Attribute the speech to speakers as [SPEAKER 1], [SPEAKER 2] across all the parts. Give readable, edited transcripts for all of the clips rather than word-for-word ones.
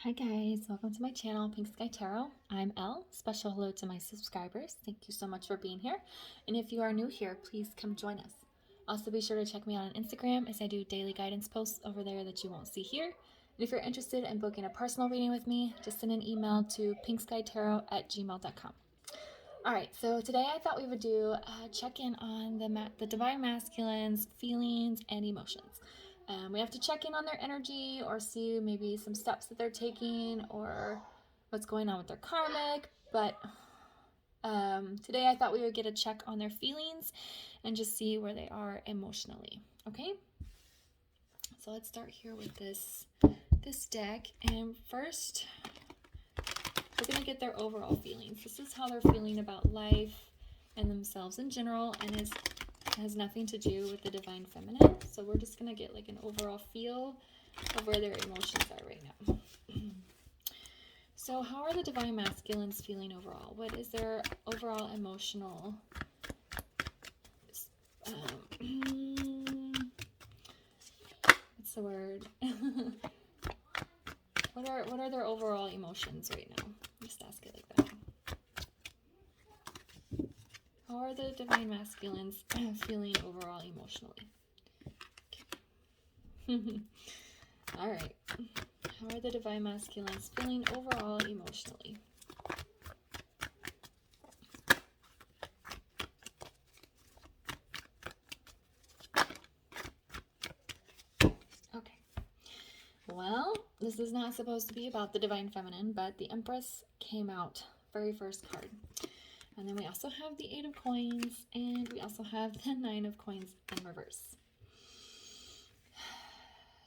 [SPEAKER 1] Hi guys, welcome to my channel, Pink Sky Tarot. I'm Elle. Special hello to my subscribers. Thank you so much for being here. And if you are new here, please come join us. Also be sure to check me out on Instagram as I do daily guidance posts over there that you won't see here. And if you're interested in booking a personal reading with me, just send an email to pinkskytarot@gmail.com. Alright, so today I thought we would do a check-in on the Divine Masculine's feelings and emotions. We have to check in on their energy or see maybe some steps that they're taking or what's going on with their karmic. But today I thought we would get a check on their feelings and just see where they are emotionally. Okay? So let's start here with this deck. And first, we're going to get their overall feelings. This is how they're feeling about life and themselves in general, and it has nothing to do with the Divine Feminine. So we're just going to get like an overall feel of where their emotions are right now. So how are the Divine Masculines feeling overall? What is their overall emotional what's the word? What are their overall emotions right now? Just ask it like that. How are the Divine Masculines feeling overall emotionally? Okay. All right. How are the Divine Masculines feeling overall emotionally? Okay. Well, this is not supposed to be about the Divine Feminine, but the Empress came out very first card. And then we also have the 8 of Coins, and we also have the 9 of Coins in reverse.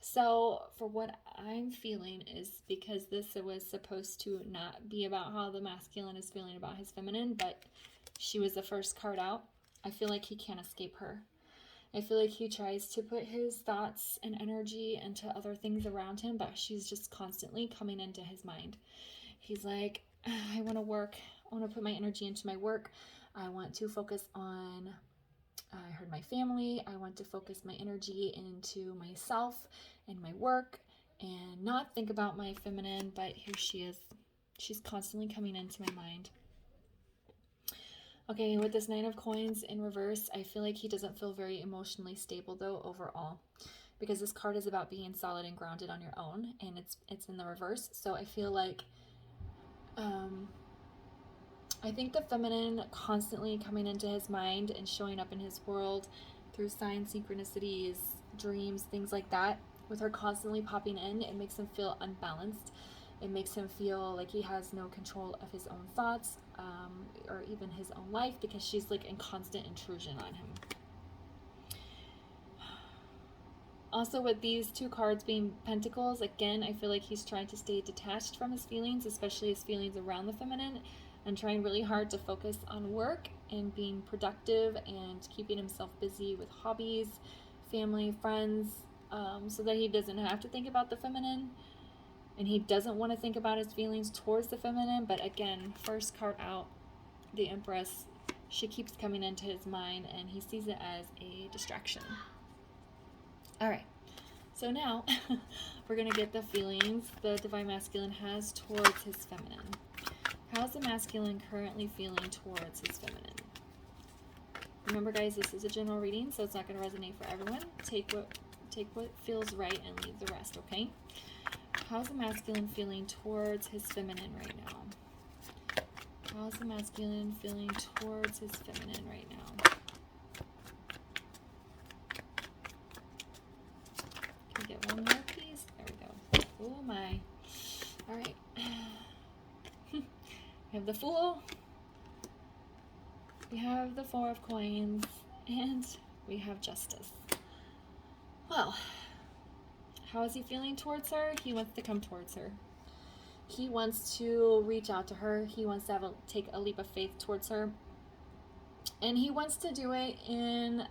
[SPEAKER 1] So for what I'm feeling is because this was supposed to not be about how the masculine is feeling about his feminine, but she was the first card out, I feel like he can't escape her. I feel like he tries to put his thoughts and energy into other things around him, but she's just constantly coming into his mind. He's like, I want to work. I want to put my energy into my work. I want to focus on, I heard my family. I want to focus my energy into myself and my work and not think about my feminine, but here she is. She's constantly coming into my mind. Okay, with this 9 of Coins in reverse, I feel like he doesn't feel very emotionally stable though overall, because this card is about being solid and grounded on your own, and it's in the reverse. So I feel like I think the feminine constantly coming into his mind and showing up in his world through signs, synchronicities, dreams, things like that, with her constantly popping in, it makes him feel unbalanced. It makes him feel like he has no control of his own thoughts or even his own life, because she's like in constant intrusion on him. Also, with these 2 cards being pentacles, again, I feel like he's trying to stay detached from his feelings, especially his feelings around the feminine, and trying really hard to focus on work and being productive and keeping himself busy with hobbies, family, friends, so that he doesn't have to think about the feminine. And he doesn't want to think about his feelings towards the feminine. But again, first card out, the Empress, she keeps coming into his mind and he sees it as a distraction. All right, so now we're going to get the feelings the Divine Masculine has towards his feminine. How's the masculine currently feeling towards his feminine? Remember, guys, this is a general reading, so it's not going to resonate for everyone. Take what feels right and leave the rest, okay? How's the masculine feeling towards his feminine right now? How's the masculine feeling towards his feminine right now? Can we get one more, please? There we go. Oh, my. All right. We have the Fool, we have the 4 of Coins, and we have Justice. Well, how is he feeling towards her? He wants to come towards her. He wants to reach out to her. He wants to take a leap of faith towards her. And he wants to do it in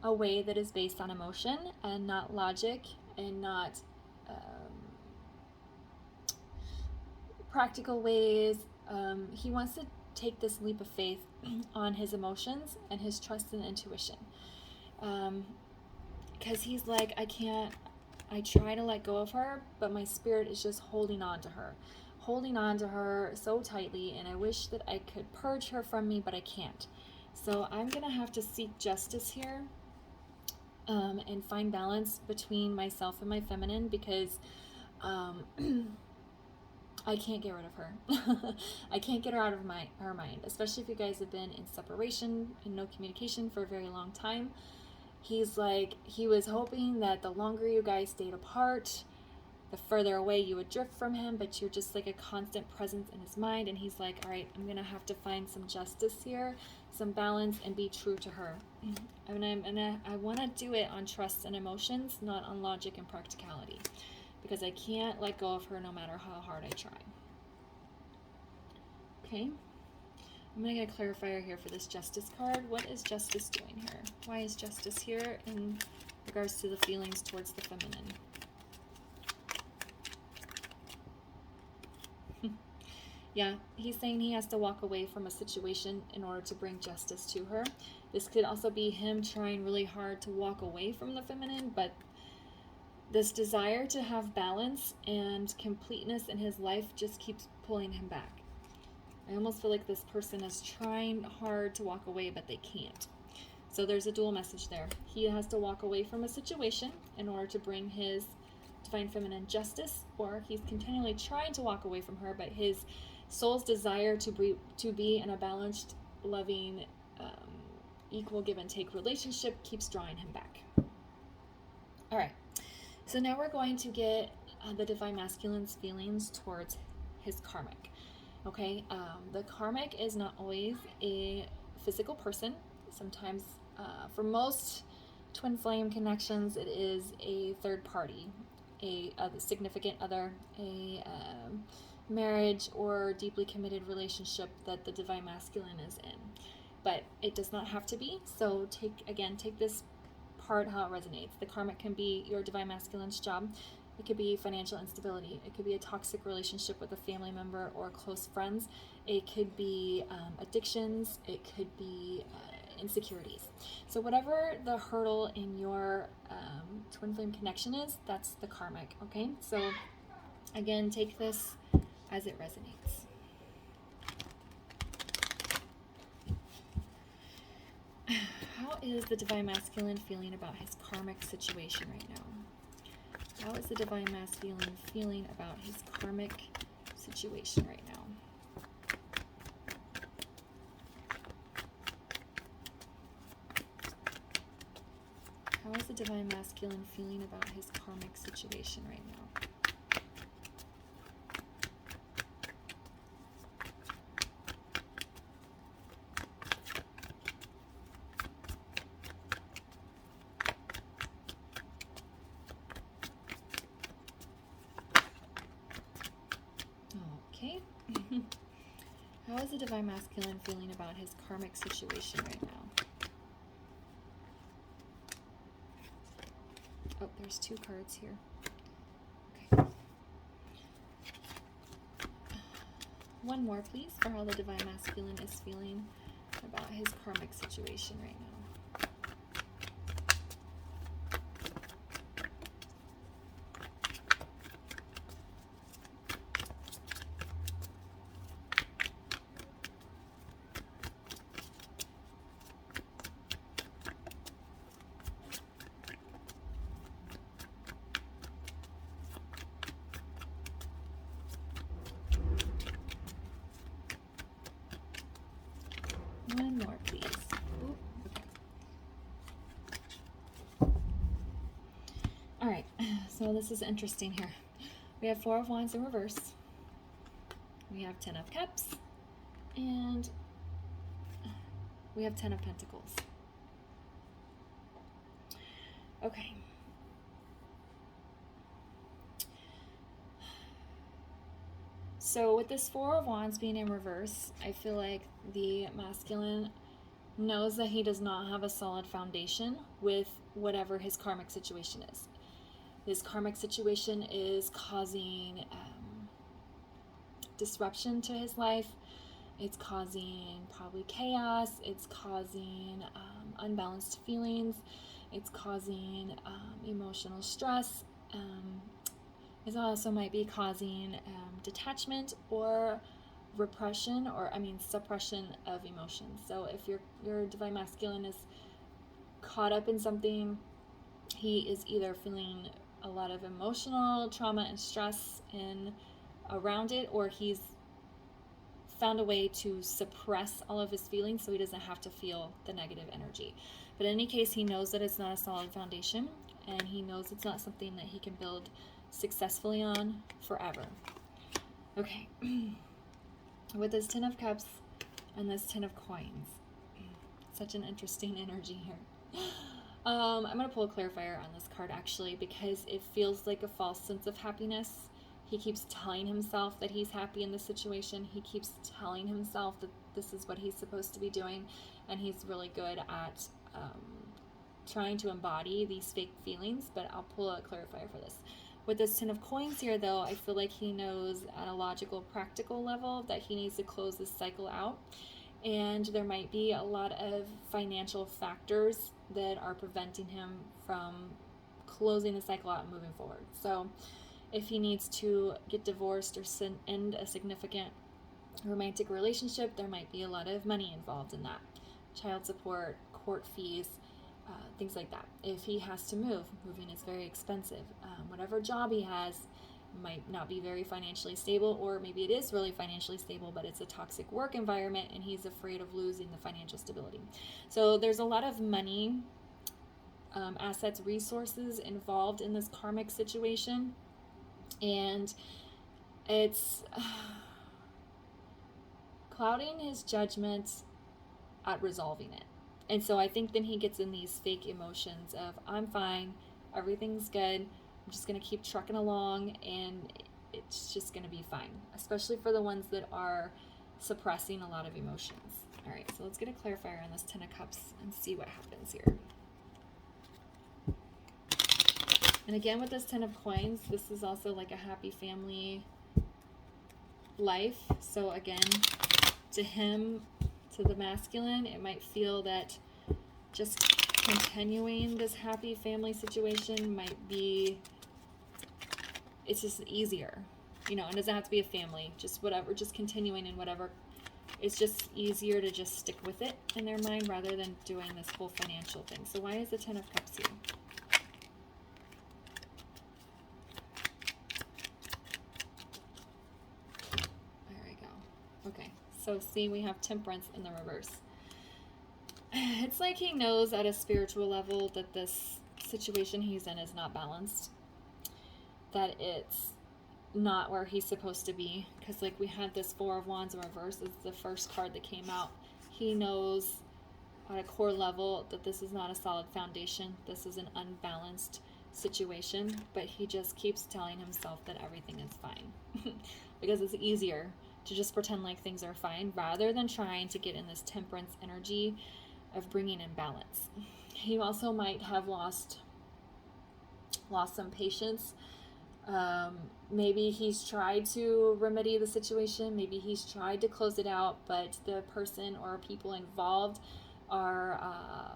[SPEAKER 1] a way that is based on emotion and not logic and not practical ways. He wants to take this leap of faith on his emotions and his trust and intuition. Because he's like, I can't I try to let go of her, but my spirit is just holding on to her so tightly, and I wish that I could purge her from me, but I can't. So I'm gonna have to seek justice here, and find balance between myself and my feminine, because I can't get rid of her. I can't get her out of her mind, especially if you guys have been in separation and no communication for a very long time. He's like, he was hoping that the longer you guys stayed apart, the further away you would drift from him, but you're just like a constant presence in his mind. And he's like, all right, I'm gonna have to find some justice here, some balance, and be true to her. And I want to do it on trust and emotions, not on logic and practicality, because I can't let go of her no matter how hard I try. Okay, I'm going to get a clarifier here for this justice card. What is justice doing here? Why is justice here in regards to the feelings towards the feminine? Yeah, he's saying he has to walk away from a situation in order to bring justice to her. This could also be him trying really hard to walk away from the feminine, but this desire to have balance and completeness in his life just keeps pulling him back. I almost feel like this person is trying hard to walk away, but they can't. So there's a dual message there. He has to walk away from a situation in order to bring his divine feminine justice, or he's continually trying to walk away from her, but his soul's desire to be in a balanced, loving, equal give and take relationship keeps drawing him back. All right, so now we're going to get the divine masculine's feelings towards his karmic. Okay, the karmic is not always a physical person. Sometimes, for most twin flame connections, it is a third party, a significant other, a marriage or deeply committed relationship that the divine masculine is in. But it does not have to be. So take this part how it resonates. The karmic can be your divine masculine's job. It could be financial instability. It could be a toxic relationship with a family member or close friends. It could be addictions. It could be insecurities. So whatever the hurdle in your twin flame connection is, that's the karmic, okay? So again, take this as it resonates. How is the divine masculine feeling about his karmic situation right now? How is the divine masculine feeling about his karmic situation right now? How is the divine masculine feeling about his karmic situation right now? Okay. How is the divine masculine feeling about his karmic situation right now? Oh, there's two cards here. Okay. One more, please, for how the divine masculine is feeling about his karmic situation right now. One more, please. Ooh, okay. All right, so this is interesting here. We have Four of Wands in reverse. We have Ten of Cups. And we have Ten of Pentacles. Okay. So with this Four of Wands being in reverse, I feel like the masculine knows that he does not have a solid foundation with whatever his karmic situation is. His karmic situation is causing disruption to his life. It's causing probably chaos. It's causing unbalanced feelings. It's causing emotional stress. This also might be causing detachment or repression, or suppression of emotions. So if your divine masculine is caught up in something, he is either feeling a lot of emotional trauma and stress around it, or he's found a way to suppress all of his feelings so he doesn't have to feel the negative energy. But in any case, he knows that it's not a solid foundation, and he knows it's not something that he can build successfully on forever. Okay. With this Ten of Cups and this Ten of Coins, such an interesting energy here. I'm going to pull a clarifier on this card, actually, because it feels like a false sense of happiness. He keeps telling himself that he's happy in this situation. He keeps telling himself that this is what he's supposed to be doing, and he's really good at trying to embody these fake feelings, but I'll pull a clarifier for this. With this Ten of Coins here, though, I feel like he knows at a logical, practical level that he needs to close this cycle out. And there might be a lot of financial factors that are preventing him from closing the cycle out and moving forward. So if he needs to get divorced or end a significant romantic relationship, there might be a lot of money involved in that. Child support, court fees, things like that. If he has to move, moving is very expensive. Whatever job he has might not be very financially stable, or maybe it is really financially stable, but it's a toxic work environment and he's afraid of losing the financial stability. So there's a lot of money, assets, resources involved in this karmic situation, and it's clouding his judgment at resolving it. And so I think then he gets in these fake emotions of, I'm fine, everything's good, I'm just going to keep trucking along, and it's just going to be fine, especially for the ones that are suppressing a lot of emotions. All right, so let's get a clarifier on this Ten of Cups and see what happens here. And again, with this Ten of Coins, this is also like a happy family life. So again, to him, to the masculine, it might feel that just continuing this happy family situation might be, it's just easier, you know. It doesn't have to be a family, just whatever, just continuing in whatever. It's just easier to just stick with it in their mind rather than doing this whole financial thing. So why is the Ten of Cups here? There we go. Okay, so see, we have Temperance in the reverse. It's like he knows at a spiritual level that this situation he's in is not balanced, that it's not where he's supposed to be, because like we had this Four of Wands in reverse is the first card that came out. He knows at a core level that this is not a solid foundation, this is an unbalanced situation, but he just keeps telling himself that everything is fine because it's easier to just pretend like things are fine rather than trying to get in this temperance energy of bringing in balance. He also might have lost some patience. Maybe he's tried to remedy the situation, maybe he's tried to close it out, but the person or people involved are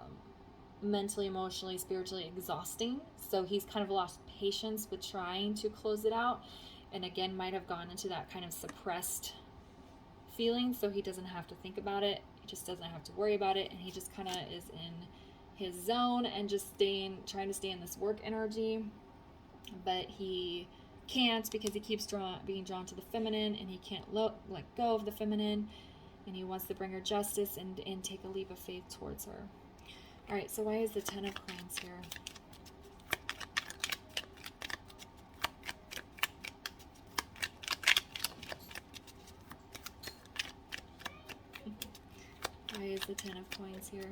[SPEAKER 1] mentally, emotionally, spiritually exhausting, so he's kind of lost patience with trying to close it out, and again might have gone into that kind of suppressed feeling, so he doesn't have to think about it, he just doesn't have to worry about it, and he just kind of is in his zone and just trying to stay in this work energy. But he can't, because he keeps being drawn to the feminine, and he can't let go of the feminine, and he wants to bring her justice and take a leap of faith towards her. All right, so why is the Ten of Coins here? Why is the Ten of Coins here?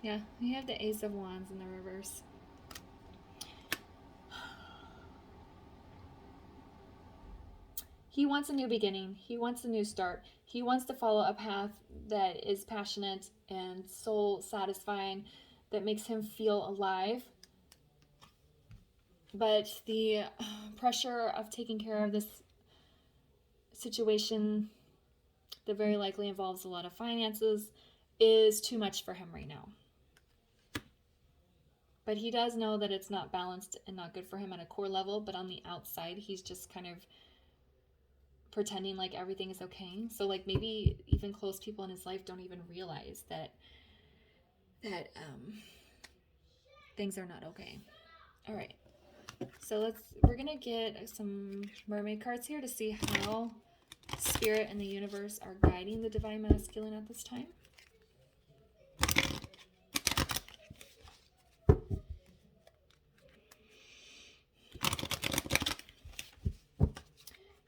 [SPEAKER 1] Yeah, we have the Ace of Wands in the reverse. He wants a new beginning. He wants a new start. He wants to follow a path that is passionate and soul satisfying, that makes him feel alive. But the pressure of taking care of this situation that very likely involves a lot of finances, is too much for him right now. But he does know that it's not balanced and not good for him at a core level, but on the outside, he's just kind of pretending like everything is okay. So like maybe even close people in his life don't even realize that things are not okay. All right. So we're going to get some mermaid cards here to see how Spirit and the universe are guiding the divine masculine at this time.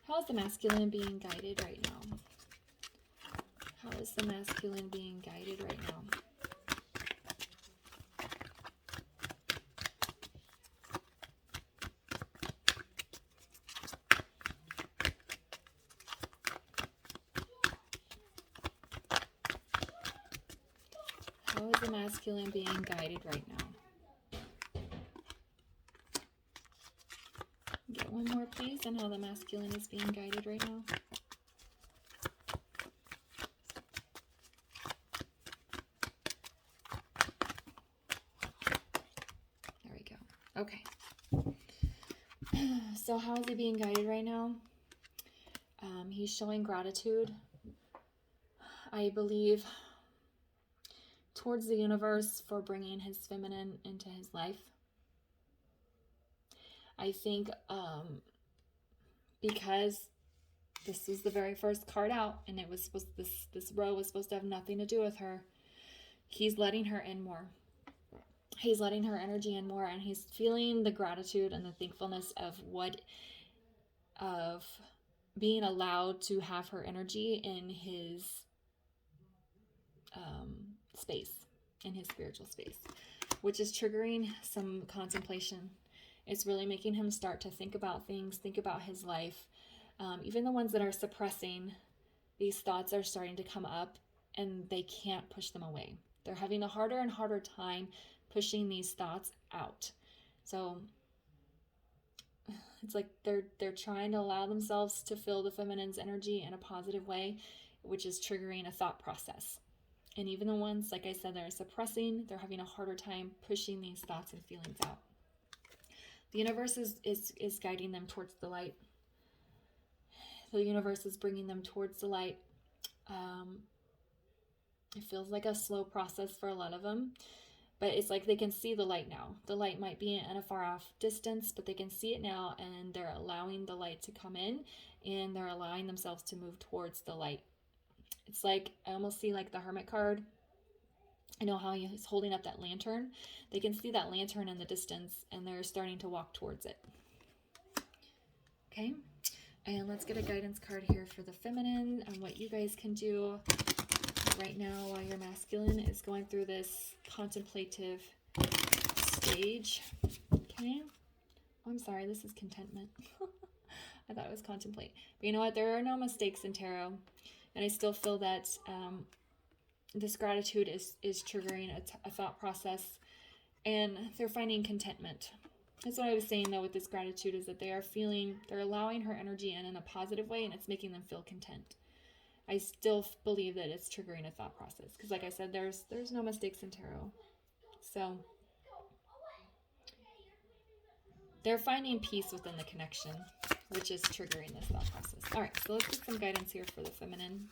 [SPEAKER 1] How is the masculine being guided right now? How is the masculine being guided right now? How is the masculine being guided right now? Get one more, please, on how the masculine is being guided right now. There we go. Okay. So how is he being guided right now? He's showing gratitude, I believe, towards the universe for bringing his feminine into his life. I think because this was the very first card out, and it was supposed this row was supposed to have nothing to do with her, he's letting her in more. He's letting her energy in more, and he's feeling the gratitude and the thankfulness of being allowed to have her energy in his space, in his spiritual space, which is triggering some contemplation. It's really making him start to think about things, think about his life. Even the ones that are suppressing, these thoughts are starting to come up, and they can't push them away. They're having a harder and harder time pushing these thoughts out. So it's like they're trying to allow themselves to feel the feminine's energy in a positive way, which is triggering a thought process. And even the ones, like I said, that are suppressing, they're having a harder time pushing these thoughts and feelings out. The universe is guiding them towards the light. The universe is bringing them towards the light. It feels like a slow process for a lot of them, but it's like they can see the light now. The light might be in a far off distance, but they can see it now, and they're allowing the light to come in, and they're allowing themselves to move towards the light. It's like, I almost see like the Hermit card. I know how he's holding up that lantern. They can see that lantern in the distance, and they're starting to walk towards it. Okay, and let's get a guidance card here for the feminine and what you guys can do right now while your masculine is going through this contemplative stage. Okay. Oh, I'm sorry, this is contentment. I thought it was contemplate. But you know what? There are no mistakes in tarot. And I still feel that this gratitude is triggering a thought process, and they're finding contentment. That's what I was saying, though, with this gratitude, is that they're allowing her energy in a positive way, and it's making them feel content. I still believe that it's triggering a thought process, because like I said, there's no mistakes in tarot. So they're finding peace within the connection, which is triggering this thought process. All right, so let's get some guidance here for the feminine.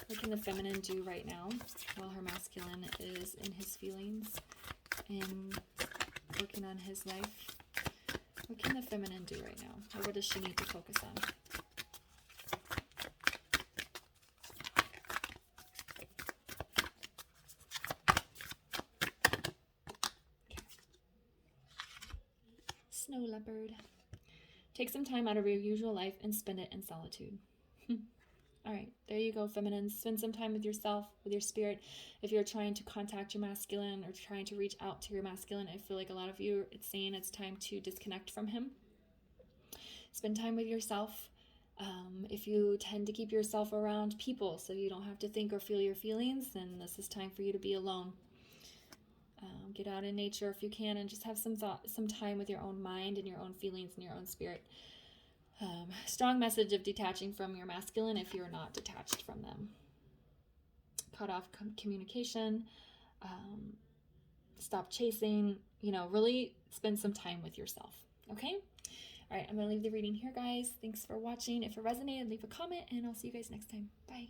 [SPEAKER 1] What can the feminine do right now while her masculine is in his feelings and working on his life? What can the feminine do right now? Or what does she need to focus on? Okay. Snow leopard. Take some time out of your usual life and spend it in solitude. All right, there you go, feminines. Spend some time with yourself, with your spirit. If you're trying to contact your masculine or trying to reach out to your masculine, I feel like a lot of you, it's saying it's time to disconnect from him. Spend time with yourself. If you tend to keep yourself around people so you don't have to think or feel your feelings, then this is time for you to be alone. Get out in nature if you can, and just have some time with your own mind and your own feelings and your own spirit. Strong message of detaching from your masculine if you're not detached from them. Cut off communication. Stop chasing. Really spend some time with yourself. Okay? All right, I'm going to leave the reading here, guys. Thanks for watching. If it resonated, leave a comment, and I'll see you guys next time. Bye.